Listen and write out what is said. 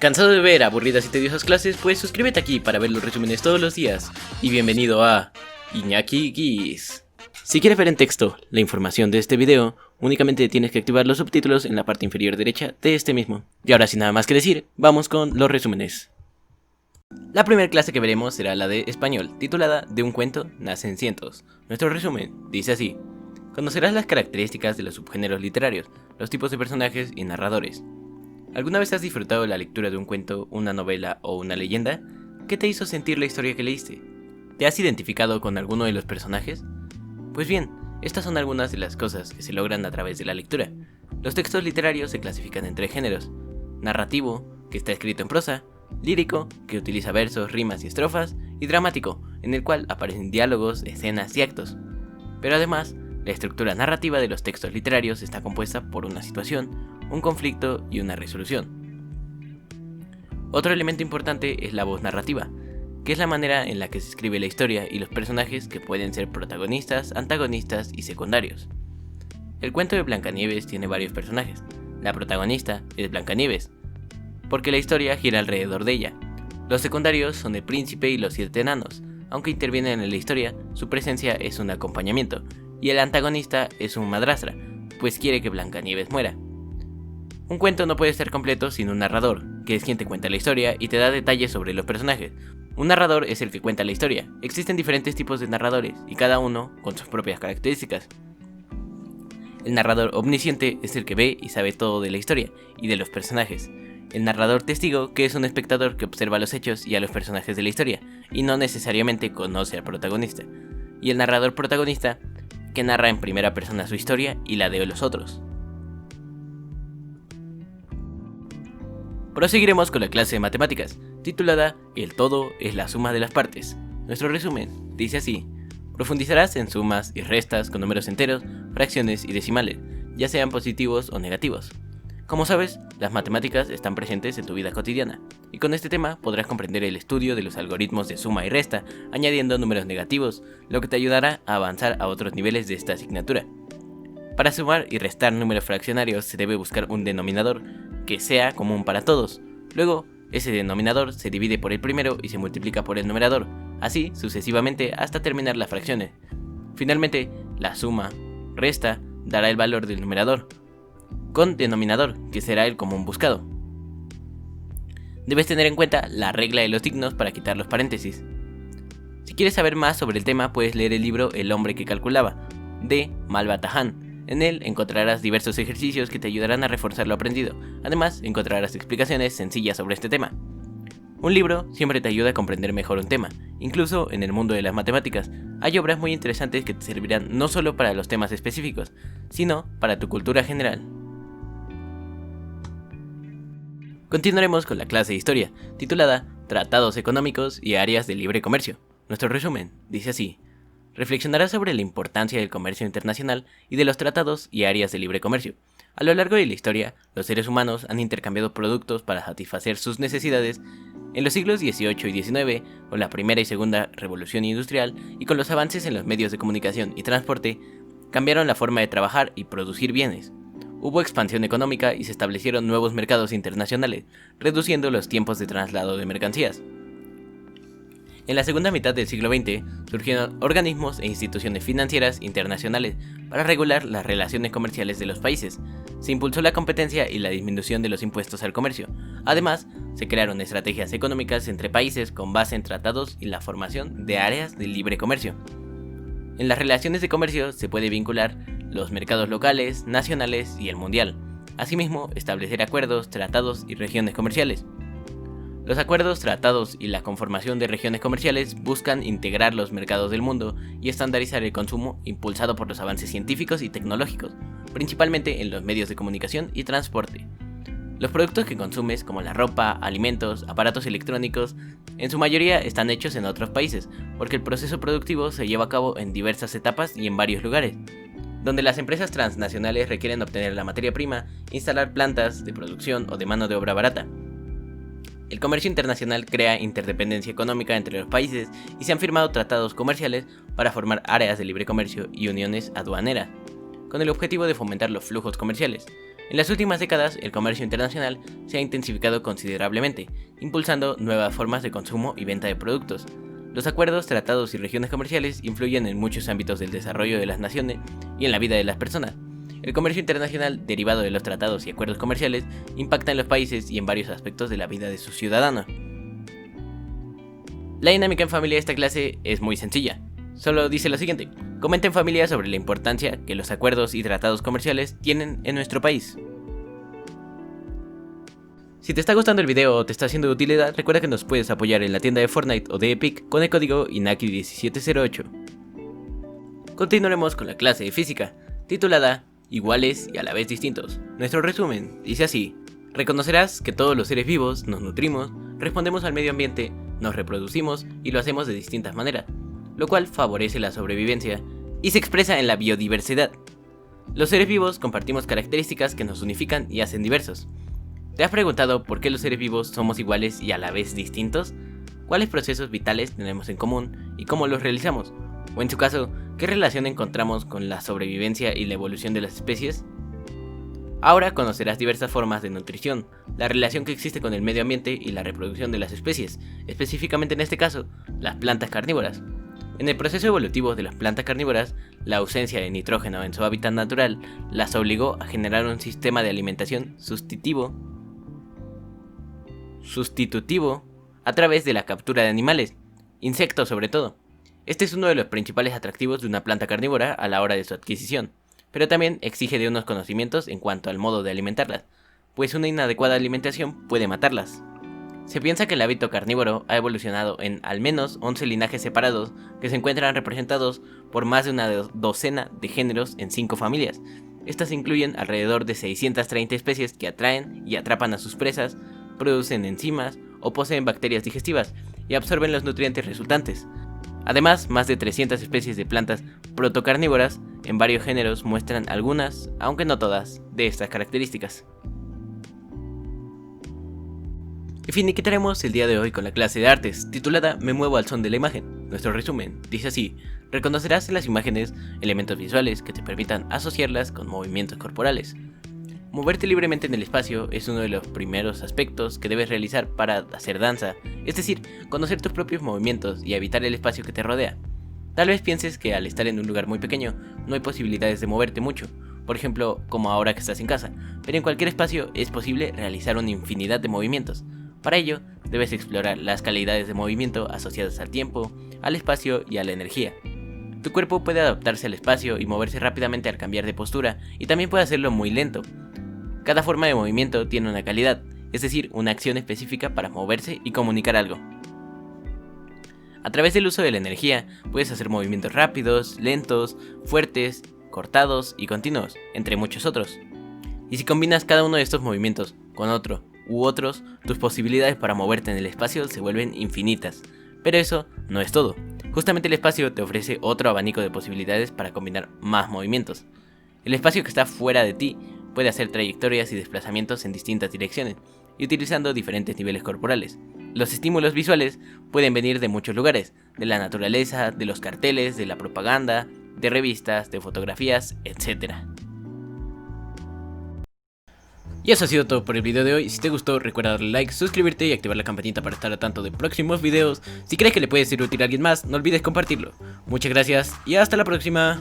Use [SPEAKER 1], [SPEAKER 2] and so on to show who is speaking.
[SPEAKER 1] ¿Cansado de ver aburridas y tediosas clases? Pues suscríbete aquí para ver los resúmenes todos los días. Y bienvenido a Iñaki Guis. Si quieres ver en texto la información de este video, únicamente tienes que activar los subtítulos en la parte inferior derecha de este mismo. Y ahora sin nada más que decir, vamos con los resúmenes. La primera clase que veremos será la de español, titulada De un cuento nacen cientos. Nuestro resumen dice así: conocerás las características de los subgéneros literarios, los tipos de personajes y narradores. ¿Alguna vez has disfrutado la lectura de un cuento, una novela o una leyenda? ¿Qué te hizo sentir la historia que leíste? ¿Te has identificado con alguno de los personajes? Pues bien, estas son algunas de las cosas que se logran a través de la lectura. Los textos literarios se clasifican en 3 géneros: narrativo, que está escrito en prosa; lírico, que utiliza versos, rimas y estrofas; y dramático, en el cual aparecen diálogos, escenas y actos. Pero además, la estructura narrativa de los textos literarios está compuesta por una situación, un conflicto y una resolución. Otro elemento importante es la voz narrativa, que es la manera en la que se escribe la historia y los personajes, que pueden ser protagonistas, antagonistas y secundarios. El cuento de Blancanieves tiene varios personajes. La protagonista es Blancanieves, porque la historia gira alrededor de ella. Los secundarios son el príncipe y los 7 enanos. Aunque intervienen en la historia, su presencia es un acompañamiento, y el antagonista es un madrastra, pues quiere que Blancanieves muera. Un cuento no puede estar completo sin un narrador, que es quien te cuenta la historia y te da detalles sobre los personajes. Un narrador es el que cuenta la historia. Existen diferentes tipos de narradores, y cada uno con sus propias características. El narrador omnisciente es el que ve y sabe todo de la historia y de los personajes. El narrador testigo, que es un espectador que observa los hechos y a los personajes de la historia, y no necesariamente conoce al protagonista. Y el narrador protagonista, que narra en primera persona su historia y la de los otros. Proseguiremos con la clase de matemáticas, titulada El todo es la suma de las partes. Nuestro resumen dice así: profundizarás en sumas y restas con números enteros, fracciones y decimales, ya sean positivos o negativos. Como sabes, las matemáticas están presentes en tu vida cotidiana, y con este tema podrás comprender el estudio de los algoritmos de suma y resta, añadiendo números negativos, lo que te ayudará a avanzar a otros niveles de esta asignatura. Para sumar y restar números fraccionarios se debe buscar un denominador que sea común para todos. Luego, ese denominador se divide por el primero y se multiplica por el numerador, así sucesivamente hasta terminar las fracciones. Finalmente, la suma, resta, dará el valor del numerador, con denominador, que será el común buscado. Debes tener en cuenta la regla de los signos para quitar los paréntesis. Si quieres saber más sobre el tema, puedes leer el libro El hombre que calculaba, de Malva Tahan. En él encontrarás diversos ejercicios que te ayudarán a reforzar lo aprendido. Además, encontrarás explicaciones sencillas sobre este tema. Un libro siempre te ayuda a comprender mejor un tema. Incluso en el mundo de las matemáticas, hay obras muy interesantes que te servirán no solo para los temas específicos, sino para tu cultura general. Continuaremos con la clase de historia, titulada Tratados económicos y áreas de libre comercio. Nuestro resumen dice así: reflexionarás sobre la importancia del comercio internacional y de los tratados y áreas de libre comercio. A lo largo de la historia, los seres humanos han intercambiado productos para satisfacer sus necesidades. En los siglos XVIII y XIX, con la primera y segunda revolución industrial y con los avances en los medios de comunicación y transporte, cambiaron la forma de trabajar y producir bienes. Hubo expansión económica y se establecieron nuevos mercados internacionales, reduciendo los tiempos de traslado de mercancías. En la segunda mitad del siglo XX, surgieron organismos e instituciones financieras internacionales para regular las relaciones comerciales de los países. Se impulsó la competencia y la disminución de los impuestos al comercio. Además, se crearon estrategias económicas entre países con base en tratados y la formación de áreas de libre comercio. En las relaciones de comercio se puede vincular los mercados locales, nacionales y el mundial. Asimismo, establecer acuerdos, tratados y regiones comerciales. Los acuerdos, tratados y la conformación de regiones comerciales buscan integrar los mercados del mundo y estandarizar el consumo impulsado por los avances científicos y tecnológicos, principalmente en los medios de comunicación y transporte. Los productos que consumes, como la ropa, alimentos, aparatos electrónicos, en su mayoría están hechos en otros países, porque el proceso productivo se lleva a cabo en diversas etapas y en varios lugares, donde las empresas transnacionales requieren obtener la materia prima, instalar plantas de producción o de mano de obra barata. El comercio internacional crea interdependencia económica entre los países y se han firmado tratados comerciales para formar áreas de libre comercio y uniones aduaneras, con el objetivo de fomentar los flujos comerciales. En las últimas décadas, el comercio internacional se ha intensificado considerablemente, impulsando nuevas formas de consumo y venta de productos. Los acuerdos, tratados y regiones comerciales influyen en muchos ámbitos del desarrollo de las naciones y en la vida de las personas. El comercio internacional, derivado de los tratados y acuerdos comerciales, impacta en los países y en varios aspectos de la vida de sus ciudadanos. La dinámica en familia de esta clase es muy sencilla. Solo dice lo siguiente: comenta en familia sobre la importancia que los acuerdos y tratados comerciales tienen en nuestro país. Si te está gustando el video o te está siendo de utilidad, recuerda que nos puedes apoyar en la tienda de Fortnite o de Epic con el código INAKI1708. Continuaremos con la clase de física, titulada Iguales y a la vez distintos. Nuestro resumen dice así: reconocerás que todos los seres vivos nos nutrimos, respondemos al medio ambiente, nos reproducimos y lo hacemos de distintas maneras, lo cual favorece la sobrevivencia y se expresa en la biodiversidad. Los seres vivos compartimos características que nos unifican y hacen diversos. ¿Te has preguntado por qué los seres vivos somos iguales y a la vez distintos? ¿Cuáles procesos vitales tenemos en común y cómo los realizamos? O en su caso, ¿qué relación encontramos con la sobrevivencia y la evolución de las especies? Ahora conocerás diversas formas de nutrición, la relación que existe con el medio ambiente y la reproducción de las especies, específicamente en este caso, las plantas carnívoras. En el proceso evolutivo de las plantas carnívoras, la ausencia de nitrógeno en su hábitat natural las obligó a generar un sistema de alimentación sustitutivo a través de la captura de animales, insectos sobre todo. Este es uno de los principales atractivos de una planta carnívora a la hora de su adquisición, pero también exige de unos conocimientos en cuanto al modo de alimentarlas, pues una inadecuada alimentación puede matarlas. Se piensa que el hábito carnívoro ha evolucionado en al menos 11 linajes separados que se encuentran representados por más de una docena de géneros en 5 familias. Estas incluyen alrededor de 630 especies que atraen y atrapan a sus presas, producen enzimas o poseen bacterias digestivas y absorben los nutrientes resultantes. Además, más de 300 especies de plantas protocarnívoras en varios géneros muestran algunas, aunque no todas, de estas características. Y finiquitaremos el día de hoy con la clase de artes, titulada Me muevo al son de la imagen. Nuestro resumen dice así: reconocerás en las imágenes elementos visuales que te permitan asociarlas con movimientos corporales. Moverte libremente en el espacio es uno de los primeros aspectos que debes realizar para hacer danza, es decir, conocer tus propios movimientos y habitar el espacio que te rodea. Tal vez pienses que al estar en un lugar muy pequeño no hay posibilidades de moverte mucho, por ejemplo, como ahora que estás en casa, pero en cualquier espacio es posible realizar una infinidad de movimientos. Para ello, debes explorar las calidades de movimiento asociadas al tiempo, al espacio y a la energía. Tu cuerpo puede adaptarse al espacio y moverse rápidamente al cambiar de postura, y también puede hacerlo muy lento. Cada forma de movimiento tiene una calidad, es decir, una acción específica para moverse y comunicar algo. A través del uso de la energía, puedes hacer movimientos rápidos, lentos, fuertes, cortados y continuos, entre muchos otros. Y si combinas cada uno de estos movimientos con otro u otros, tus posibilidades para moverte en el espacio se vuelven infinitas. Pero eso no es todo. Justamente el espacio te ofrece otro abanico de posibilidades para combinar más movimientos. El espacio que está fuera de ti puede hacer trayectorias y desplazamientos en distintas direcciones, y utilizando diferentes niveles corporales. Los estímulos visuales pueden venir de muchos lugares, de la naturaleza, de los carteles, de la propaganda, de revistas, de fotografías, etc. Y eso ha sido todo por el video de hoy. Si te gustó, recuerda darle like, suscribirte y activar la campanita para estar al tanto de próximos videos. Si crees que le puede ser útil a alguien más, no olvides compartirlo. Muchas gracias y hasta la próxima.